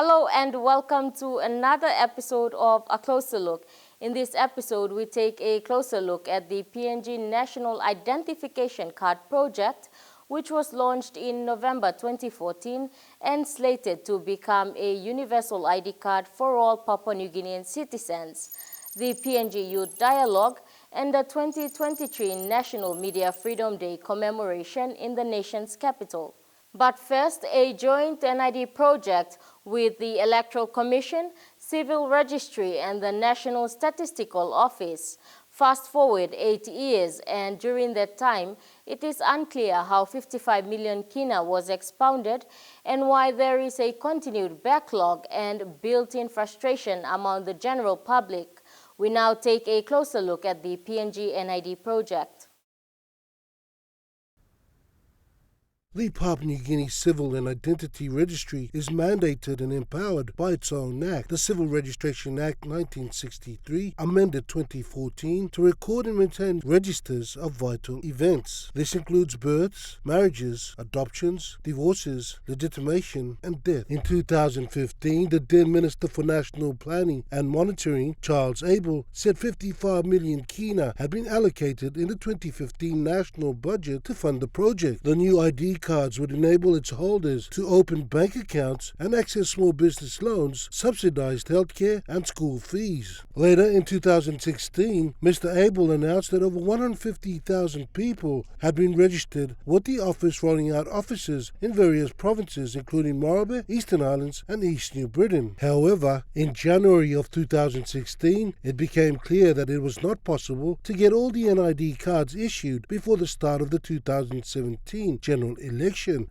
Hello and welcome to another episode of A Closer Look. In this episode, we take a closer look at the PNG National Identification Card project, which was launched in November 2014 and slated to become a universal ID card for all Papua New Guinean citizens. The PNG Youth Dialogue and the 2023 National Media Freedom Day commemoration in the nation's capital. But first, a joint NID project with the Electoral Commission, Civil Registry and the National Statistical Office. Fast forward 8 years, and during that time, it is unclear how 55 million kina was expounded and why there is a continued backlog and built-in frustration among the general public. We now take a closer look at the PNG NID project. The Papua New Guinea Civil and Identity Registry is mandated and empowered by its own Act, the Civil Registration Act 1963, amended 2014, to record and maintain registers of vital events. This includes births, marriages, adoptions, divorces, legitimation, and death. In 2015, the then Minister for National Planning and Monitoring, Charles Abel, said 55 million kina had been allocated in the 2015 national budget to fund the project. The new ID cards would enable its holders to open bank accounts and access small business loans, subsidized healthcare and school fees. Later in 2016, Mr. Abel announced that over 150,000 people had been registered with the office, rolling out offices in various provinces including Morobe, Eastern Islands and East New Britain. However, in January of 2016, it became clear that it was not possible to get all the NID cards issued before the start of the 2017 general election.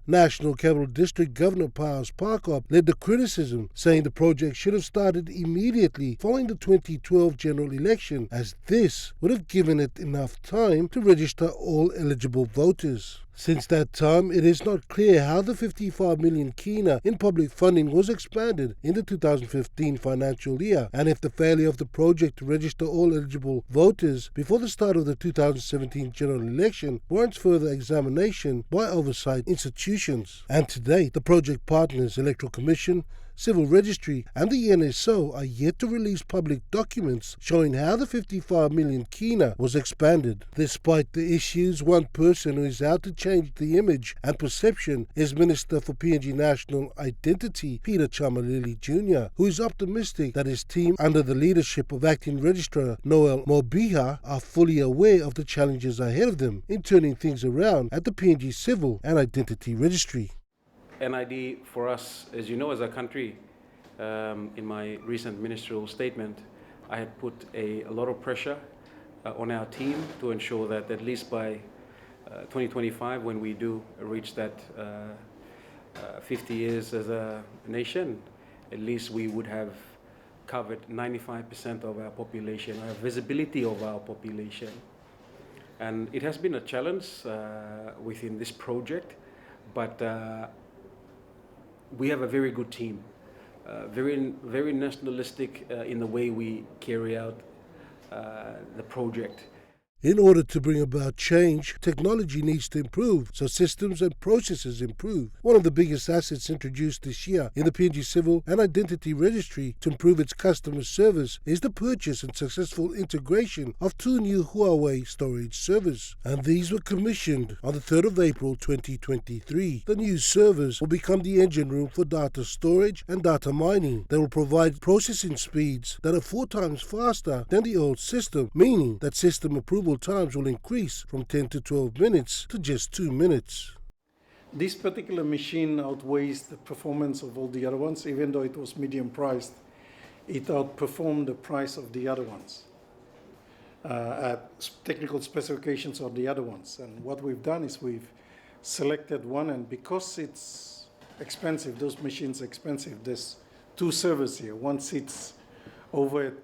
National Capital District Governor Powers Parkop led the criticism, saying the project should have started immediately following the 2012 general election, as this would have given it enough time to register all eligible voters. Since that time, it is not clear how the 55 million kina in public funding was expanded in the 2015 financial year, and if the failure of the project to register all eligible voters before the start of the 2017 general election warrants further examination by oversight institutions. And to date, the project partners, Electoral Commission, Civil Registry and the NSO are yet to release public documents showing how the 55 million kina was expanded. Despite the issues, one person who is out to change the image and perception is Minister for PNG National Identity, Peter Chamalili Jr., who is optimistic that his team, under the leadership of Acting Registrar Noel Mobiha, are fully aware of the challenges ahead of them in turning things around at the PNG Civil and Identity Registry. NID for us, as you know, as a country, in my recent ministerial statement, I had put a lot of pressure on our team to ensure that at least by 2025, when we do reach that 50 years as a nation, at least we would have covered 95% of our population, our visibility of our population. And it has been a challenge within this project, but we have a very good team, very nationalistic in the way we carry out the project. In order to bring about change, technology needs to improve, so systems and processes improve. One of the biggest assets introduced this year in the PNG Civil and Identity Registry to improve its customer service is the purchase and successful integration of 2 new Huawei storage servers, and these were commissioned on the 3rd of April 2023. The new servers will become the engine room for data storage and data mining. They will provide processing speeds that are 4 times faster than the old system, meaning that system approval times will increase from 10 to 12 minutes to just 2 minutes. This particular machine outweighs the performance of all the other ones. Even though it was medium priced, it outperformed the price of the other ones, at technical specifications of the other ones. And what we've done is we've selected one, and because it's expensive, those machines are expensive, there's 2 servers here. One sits over at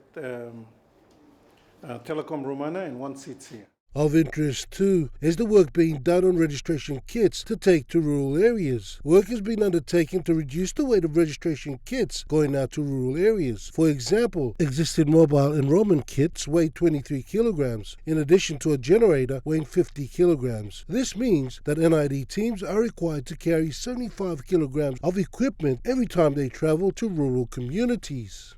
Telecom Romana and one sits here. Of interest, too, is the work being done on registration kits to take to rural areas. Work has been undertaken to reduce the weight of registration kits going out to rural areas. For example, existing mobile enrollment kits weigh 23 kilograms, in addition to a generator weighing 50 kilograms. This means that NID teams are required to carry 75 kilograms of equipment every time they travel to rural communities.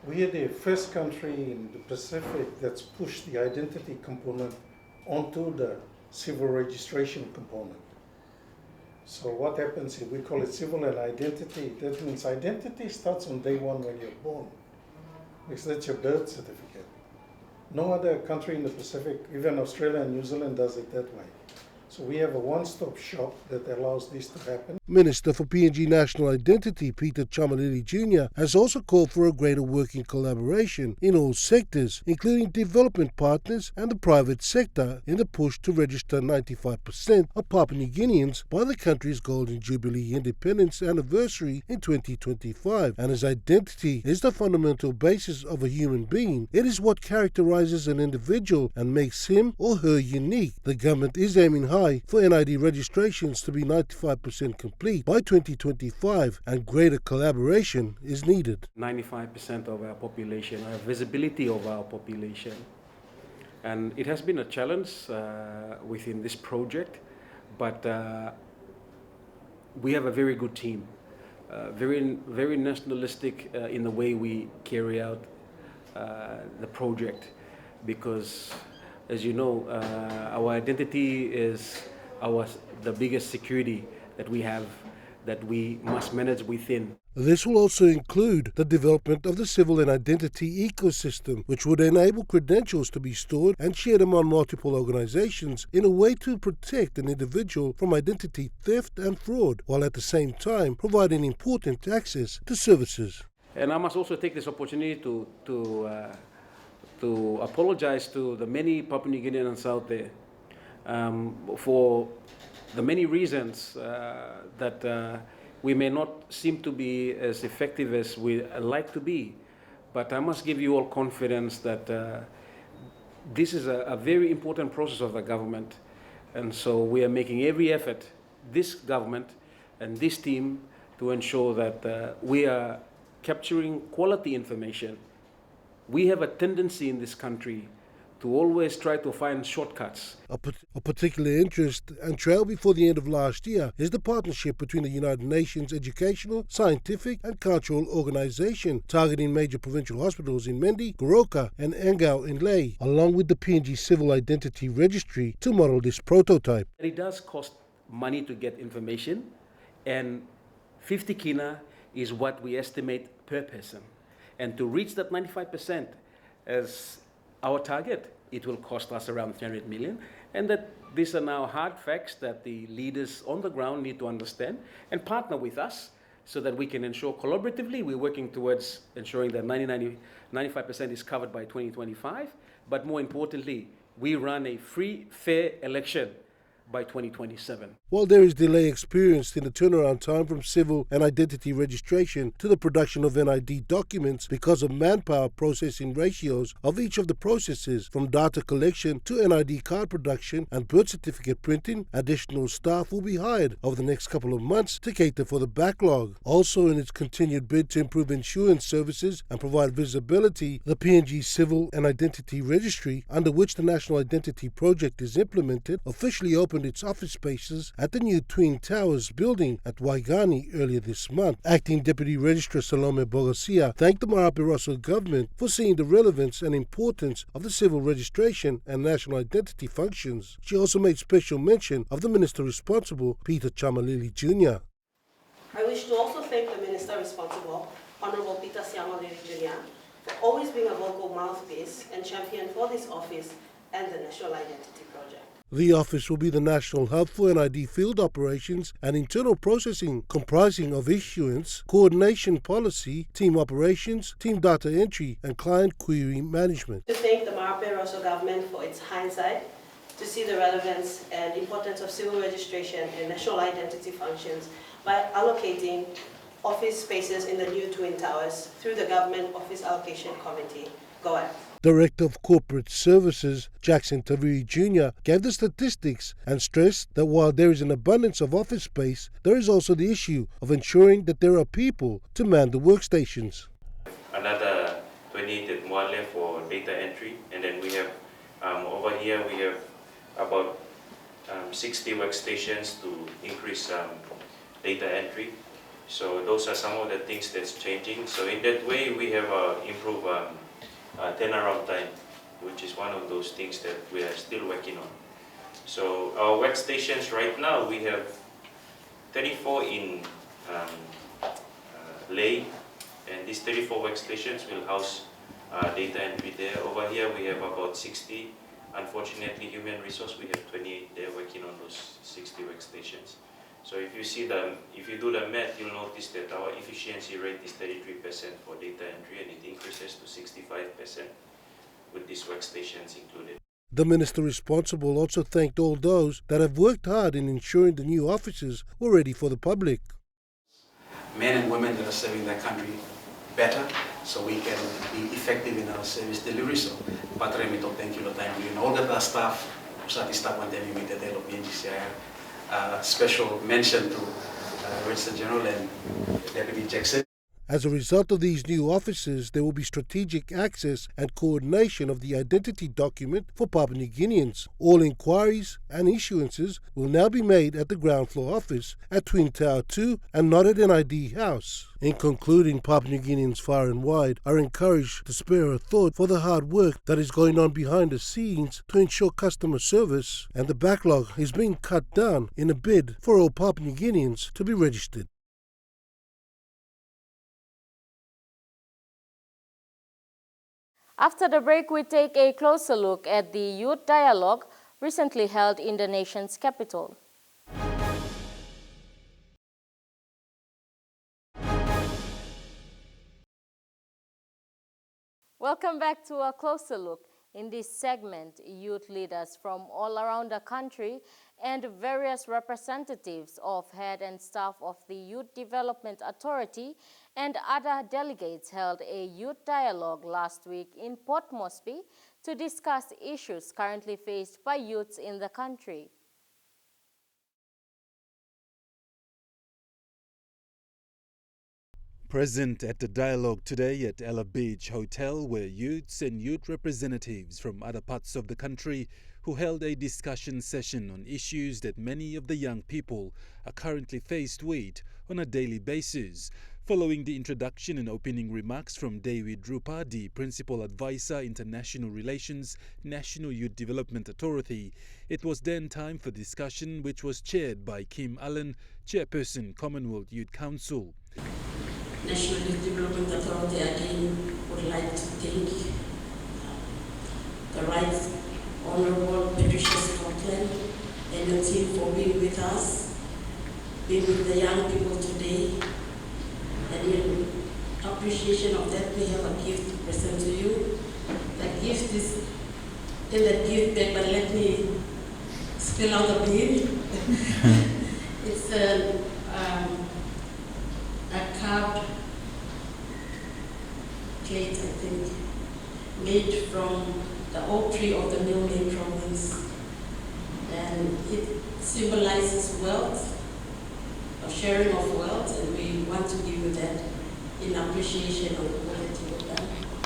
We are the first country in the Pacific that's pushed the identity component onto the civil registration component. So what happens here, we call it civil and identity. That means identity starts on day one when you're born, because that's your birth certificate. No other country in the Pacific, even Australia and New Zealand, does it that way. So we have a one-stop shop that allows this to happen. Minister for PNG National Identity, Peter Chamalili Jr., has also called for a greater working collaboration in all sectors, including development partners and the private sector, in the push to register 95% of Papua New Guineans by the country's Golden Jubilee Independence anniversary in 2025. And as identity is the fundamental basis of a human being, it is what characterizes an individual and makes him or her unique. The government is aiming high for NID registrations to be 95% complete by 2025, and greater collaboration is needed. 95% of our population, our visibility of our population. And it has been a challenge within this project, but we have a very good team, very nationalistic in the way we carry out the project, because as you know, our identity is the biggest security that we have, that we must manage within. This will also include the development of the civil and identity ecosystem, which would enable credentials to be stored and shared among multiple organizations in a way to protect an individual from identity theft and fraud, while at the same time providing important access to services. And I must also take this opportunity to apologize to the many Papua New Guineans out there for the many reasons that we may not seem to be as effective as we like to be. But I must give you all confidence that this is a very important process of the government. And so we are making every effort, this government and this team, to ensure that we are capturing quality information. We have a tendency in this country to always try to find shortcuts. A particular interest and trail before the end of last year is the partnership between the United Nations Educational, Scientific and Cultural Organization, targeting major provincial hospitals in Mendi, Goroka and Angao in Lae, along with the PNG Civil Identity Registry to model this prototype. It does cost money to get information, and 50 kina is what we estimate per person. And to reach that 95% as our target, it will cost us around 300 million, and that these are now hard facts that the leaders on the ground need to understand and partner with us so that we can ensure collaboratively we're working towards ensuring that 95% is covered by 2025, but more importantly, we run a free, fair election by 2027. While there is delay experienced in the turnaround time from civil and identity registration to the production of NID documents because of manpower processing ratios of each of the processes, from data collection to NID card production and birth certificate printing, additional staff will be hired over the next couple of months to cater for the backlog. Also, in its continued bid to improve insurance services and provide visibility, the PNG Civil and Identity Registry, under which the National Identity Project is implemented, officially opened its office spaces at the new Twin Towers building at Waigani earlier this month. Acting Deputy Registrar Salome Bogasia thanked the Marape Russell government for seeing the relevance and importance of the civil registration and national identity functions. She also made special mention of the minister responsible, Peter Chamalili Jr. I wish to also thank the minister responsible, Honorable Peter Chamalili Jr., for always being a vocal mouthpiece and champion for this office and the National Identity Project. The office will be the national hub for NID field operations and internal processing, comprising of issuance, coordination policy, team operations, team data entry, and client query management. To thank the Marape Rosso government for its hindsight to see the relevance and importance of civil registration and national identity functions by allocating office spaces in the new Twin Towers through the Government Office Allocation Committee Go ahead. Director of Corporate Services, Jackson Taviri Jr., gave the statistics and stressed that while there is an abundance of office space, there is also the issue of ensuring that there are people to man the workstations. Another 28 more left for data entry, and then we have over here we have about 60 workstations to increase data entry. So those are some of the things that's changing. So in that way we have improved turnaround time, which is one of those things that we are still working on. So our workstations right now, we have 34 in Leh, and these 34 workstations will house data entry there. Over here we have about 60. Unfortunately, human resource, we have 28 there working on those 60 workstations. So if you do the math, you'll notice that our efficiency rate is 33% for data entry, and it increases to 65% with these workstations included. The minister responsible also thanked all those that have worked hard in ensuring the new offices were ready for the public. Men and women that are serving their country better, so we can be effective in our service delivery. So, Patre mito thank you time and all the staff, usati staff and then we meet the PNG. Special mention to Register General and Deputy Jackson. As a result of these new offices, there will be strategic access and coordination of the identity document for Papua New Guineans. All inquiries and issuances will now be made at the ground floor office at Twin Tower 2 and not at an ID house. In concluding, Papua New Guineans far and wide are encouraged to spare a thought for the hard work that is going on behind the scenes to ensure customer service, and the backlog is being cut down in a bid for all Papua New Guineans to be registered. After the break, we take a closer look at the youth dialogue recently held in the nation's capital. Welcome back to a closer look. In this segment, youth leaders from all around the country and various representatives of head and staff of the Youth Development Authority and other delegates held a youth dialogue last week in Port Moresby to discuss issues currently faced by youths in the country. Present at the dialogue today at Ella Beach Hotel were youths and youth representatives from other parts of the country who held a discussion session on issues that many of the young people are currently faced with on a daily basis. Following the introduction and opening remarks from David Rupa, the Principal Advisor, International Relations, National Youth Development Authority, it was then time for discussion, which was chaired by Kim Allen, Chairperson, Commonwealth Youth Council. National Youth Development Authority again would like to thank the Right Honorable Patricia Scotland and your team for being with us, being with the young people today. And in appreciation of that, we have a gift to present to you. The gift is in the gift bag, but let me spill out the bin. It's a carved plate, I think, made from the oak tree of the Milne province. And it symbolizes wealth, a sharing of wealth, and we want to give you that in appreciation of the quality of that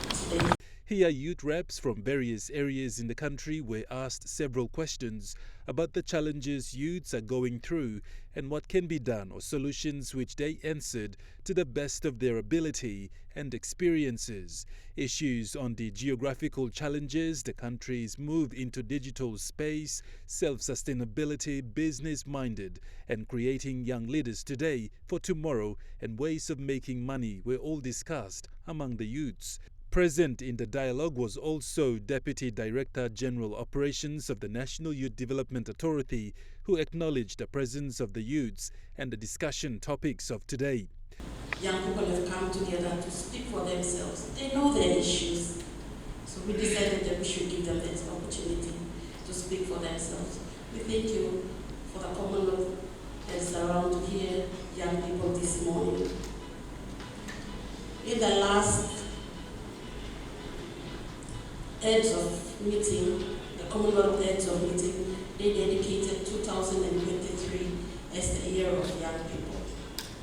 today. Here, youth reps from various areas in the country were asked several questions about the challenges youths are going through and what can be done, or solutions which they answered to the best of their ability and experiences. Issues on the geographical challenges, the country's move into digital space, self-sustainability, business-minded, and creating young leaders today for tomorrow, and ways of making money were all discussed among the youths. Present in the dialogue was also Deputy Director General Operations of the National Youth Development Authority, who acknowledged the presence of the youths and the discussion topics of today. Young people have come together to speak for themselves. They know their issues. So we decided that we should give them this opportunity to speak for themselves. We thank you for the Commonwealth that is around to hear young people this morning. In the last heads of meeting, the Commonwealth heads of meeting, they dedicated 2023 as the year of young people,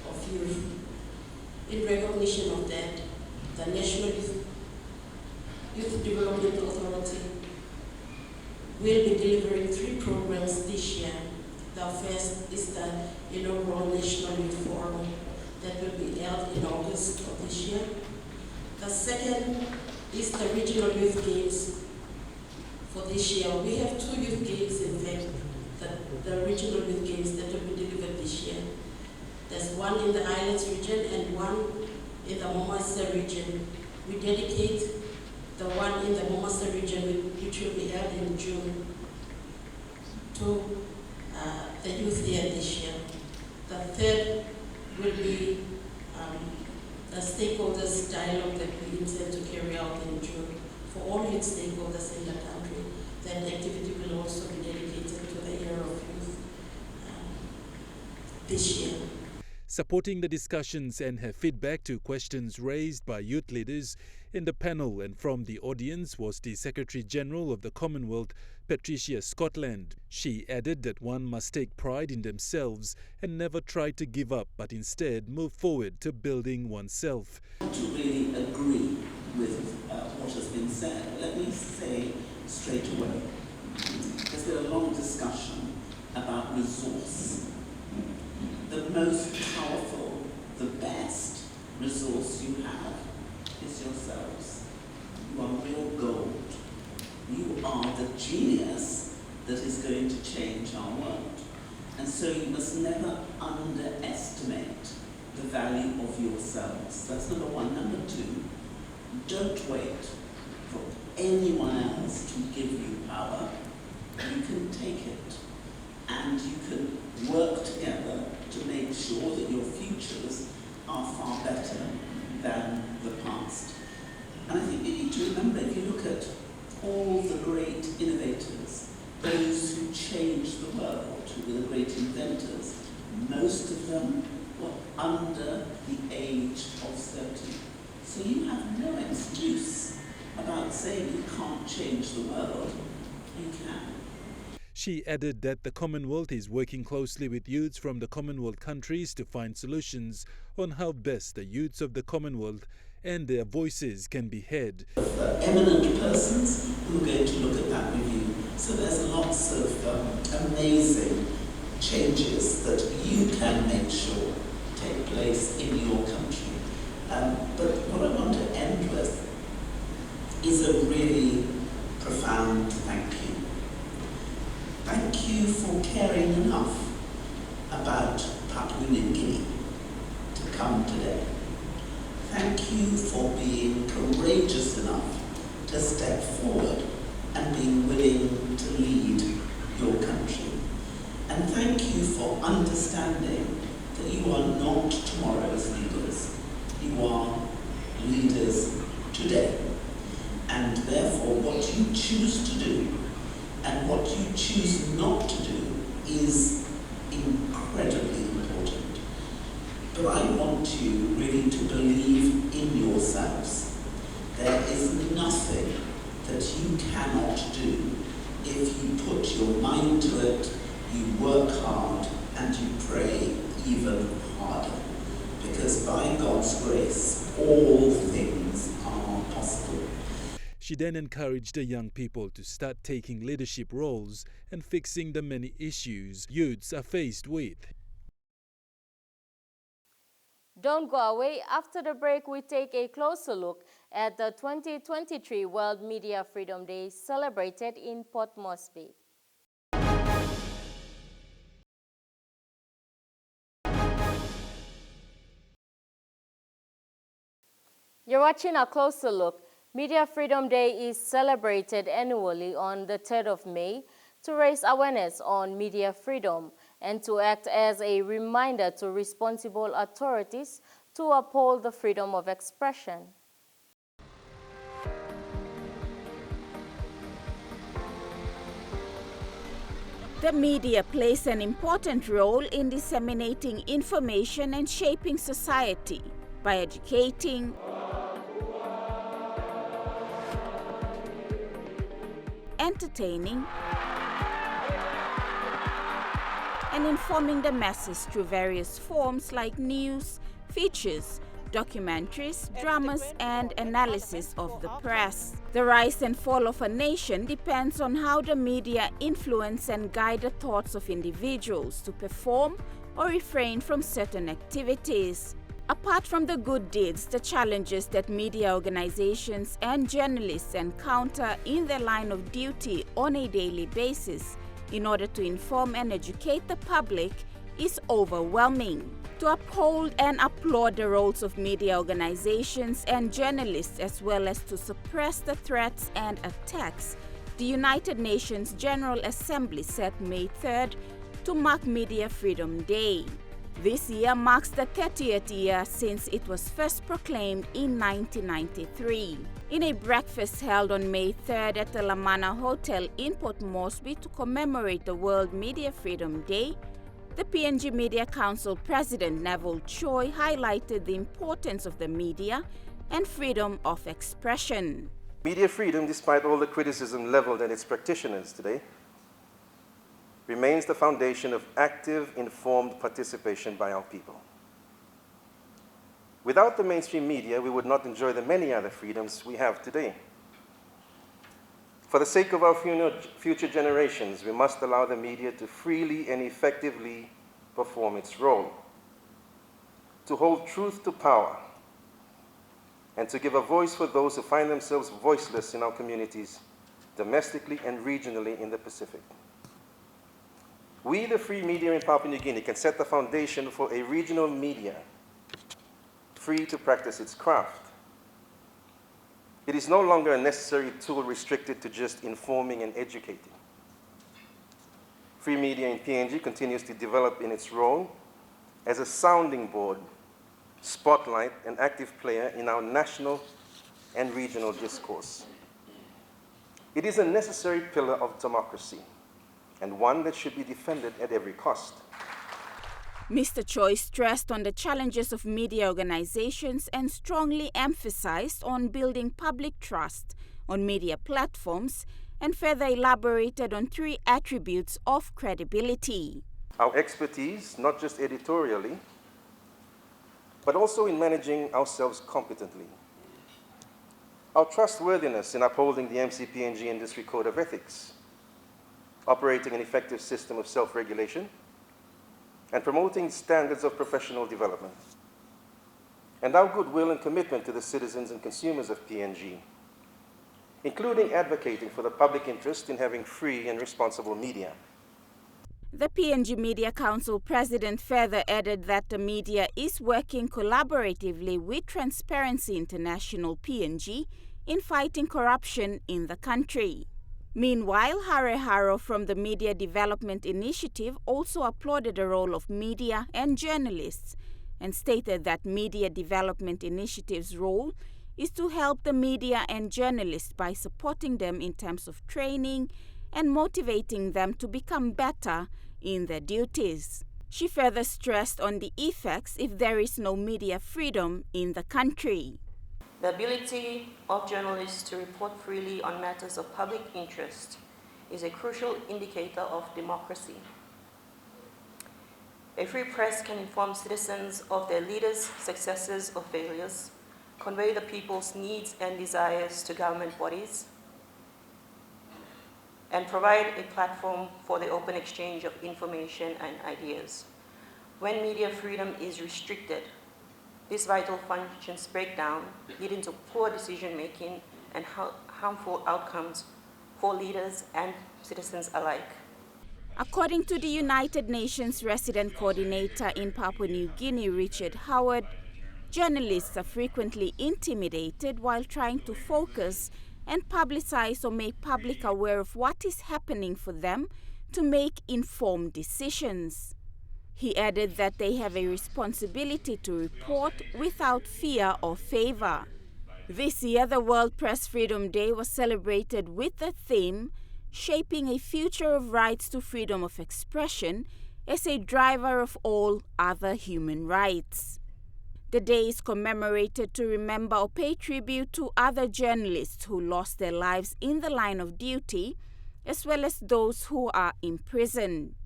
of youth. In recognition of that, the National Youth Development Authority will be delivering 3 programs this year. The first is the inaugural National Youth Forum that will be held in August of this year. The second is the Regional Youth Games for this year. We have 2 youth games, in fact, the Regional Youth Games that will be delivered this year. There's one in the Islands region and one in the Momasa region. We dedicate the one in the Momasa region, which will be held in June, to the youth here this year. The third will be the stakeholders dialogue that we intend to carry out in June for all youth stakeholders in the country. That activity will also be dedicated to the year of youth this year. Supporting the discussions and her feedback to questions raised by youth leaders in the panel and from the audience was the Secretary-General of the Commonwealth, Patricia Scotland. She added that one must take pride in themselves and never try to give up, but instead move forward to building oneself. To really agree with what has been said, let me say straight away, there's been a long discussion about resource. The most powerful, the best resource you have is yourselves. You are real gold. You are the genius that is going to change our world. And so you must never underestimate the value of yourselves. That's number one. Number two, don't wait for anyone else to give you power. You can take it and you can work together to make sure that your futures are far better than the past. And I think you need to remember, if you look at all the great innovators, those who changed the world, who were the great inventors, most of them were under the age of 30. So you have no excuse about saying you can't change the world. You can. She added that the Commonwealth is working closely with youths from the Commonwealth countries to find solutions on how best the youths of the Commonwealth and their voices can be heard. Eminent persons who are going to look at that review. So there's lots of amazing changes that you can make sure take place in your country. But what I want to end with is a really profound thank you. Thank you for caring enough about Papua New Guinea to come today. Thank you for being courageous enough to step forward and being willing to lead your country. And thank you for understanding that you are not tomorrow's leaders. You are leaders today. And therefore, what you choose to do and what you choose not to do is incredibly important. But I want you really to believe in yourselves. There is nothing that you cannot do if you put your mind to it, you work hard, and you pray even harder. Because by God's grace, all things are possible. She then encouraged the young people to start taking leadership roles and fixing the many issues youths are faced with. Don't go away. After the break, we take a closer look at the 2023 World Media Freedom Day celebrated in Port Moresby. You're watching A Closer Look. Media Freedom Day is celebrated annually on the 3rd of May to raise awareness on media freedom and to act as a reminder to responsible authorities to uphold the freedom of expression. The media plays an important role in disseminating information and shaping society by educating, entertaining and informing the masses through various forms like news, features, documentaries, dramas, and analysis of the press. The rise and fall of a nation depends on how the media influence and guide the thoughts of individuals to perform or refrain from certain activities. Apart from the good deeds, the challenges that media organizations and journalists encounter in their line of duty on a daily basis in order to inform and educate the public is overwhelming. To uphold and applaud the roles of media organizations and journalists as well as to suppress the threats and attacks, the United Nations General Assembly set May 3rd to mark Media Freedom Day. This year marks the 30th year since it was first proclaimed in 1993. In a breakfast held on May 3rd at the La Manna Hotel in Port Moresby to commemorate the World Media Freedom Day, the PNG Media Council President Neville Choi highlighted the importance of the media and freedom of expression. Media freedom, despite all the criticism leveled at its practitioners today, remains the foundation of active, informed participation by our people. Without the mainstream media, we would not enjoy the many other freedoms we have today. For the sake of our future generations, we must allow the media to freely and effectively perform its role, to hold truth to power, and to give a voice for those who find themselves voiceless in our communities, domestically and regionally in the Pacific. We, the free media in Papua New Guinea, can set the foundation for a regional media free to practice its craft. It is no longer a necessary tool restricted to just informing and educating. Free media in PNG continues to develop in its role as a sounding board, spotlight, and active player in our national and regional discourse. It is a necessary pillar of democracy, and one that should be defended at every cost. Mr. Choi stressed on the challenges of media organizations and strongly emphasized on building public trust on media platforms and further elaborated on 3 attributes of credibility. Our expertise, not just editorially, but also in managing ourselves competently. Our trustworthiness in upholding the MCPNG Industry Code of Ethics, operating an effective system of self-regulation, and promoting standards of professional development, and our goodwill and commitment to the citizens and consumers of PNG, including advocating for the public interest in having free and responsible media. The PNG Media Council President further added that the media is working collaboratively with Transparency International PNG in fighting corruption in the country. Meanwhile, Hare Haro from the Media Development Initiative also applauded the role of media and journalists and stated that Media Development Initiative's role is to help the media and journalists by supporting them in terms of training and motivating them to become better in their duties. She further stressed on the effects if there is no media freedom in the country. The ability of journalists to report freely on matters of public interest is a crucial indicator of democracy. A free press can inform citizens of their leaders' successes or failures, convey the people's needs and desires to government bodies, and provide a platform for the open exchange of information and ideas. When media freedom is restricted, these vital functions break down, leading to poor decision-making and harmful outcomes for leaders and citizens alike. According to the United Nations Resident Coordinator in Papua New Guinea, Richard Howard, journalists are frequently intimidated while trying to focus and publicize or make public aware of what is happening for them to make informed decisions. He added that they have a responsibility to report without fear or favor. This year, the World Press Freedom Day was celebrated with the theme, Shaping a Future of Rights to Freedom of Expression as a Driver of All Other Human Rights. The day is commemorated to remember or pay tribute to other journalists who lost their lives in the line of duty as well as those who are imprisoned.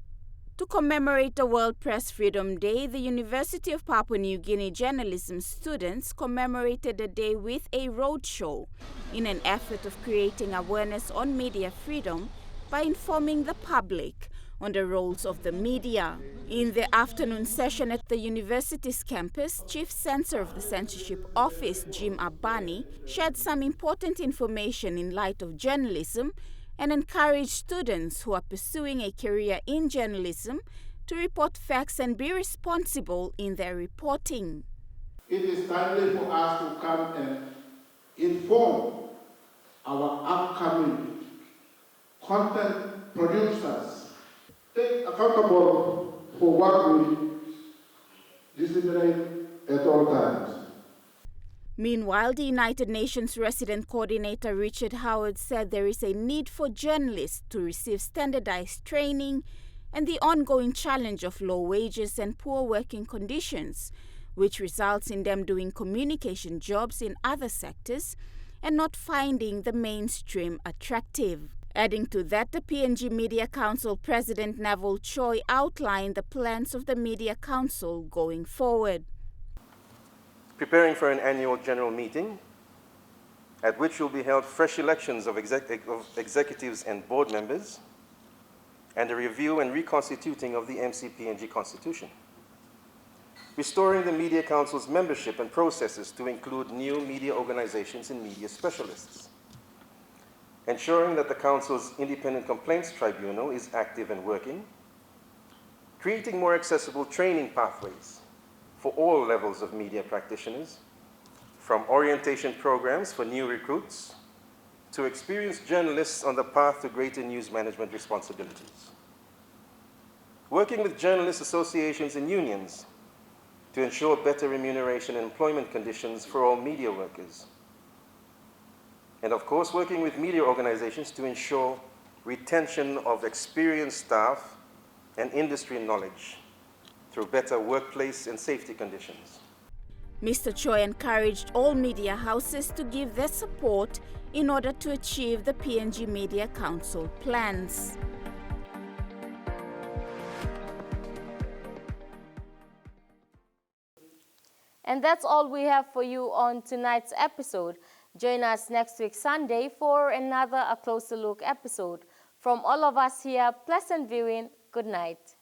To commemorate the World Press Freedom Day, the University of Papua New Guinea journalism students commemorated the day with a roadshow in an effort of creating awareness on media freedom by informing the public on the roles of the media. In the afternoon session at the university's campus, Chief Censor of the Censorship Office, Jim Abani, shared some important information in light of journalism and encouraged students who are pursuing a career in journalism to report facts and be responsible in their reporting. It is timely for us to come and inform our upcoming content producers, take accountable for what we disseminate at all times. Meanwhile, the United Nations Resident Coordinator Richard Howard said there is a need for journalists to receive standardized training and the ongoing challenge of low wages and poor working conditions, which results in them doing communication jobs in other sectors and not finding the mainstream attractive. Adding to that, the PNG Media Council President Neville Choi outlined the plans of the Media Council going forward. Preparing for an annual general meeting at which will be held fresh elections of executives and board members and a review and reconstituting of the MCPNG Constitution. Restoring the Media Council's membership and processes to include new media organizations and media specialists. Ensuring that the Council's Independent Complaints Tribunal is active and working. Creating more accessible training pathways for all levels of media practitioners, from orientation programs for new recruits to experienced journalists on the path to greater news management responsibilities. Working with journalist associations and unions to ensure better remuneration and employment conditions for all media workers. And of course, working with media organizations to ensure retention of experienced staff and industry knowledge through better workplace and safety conditions. Mr. Choi encouraged all media houses to give their support in order to achieve the PNG Media Council plans. And that's all we have for you on tonight's episode. Join us next week Sunday for another A Closer Look episode. From all of us here, pleasant viewing. Good night.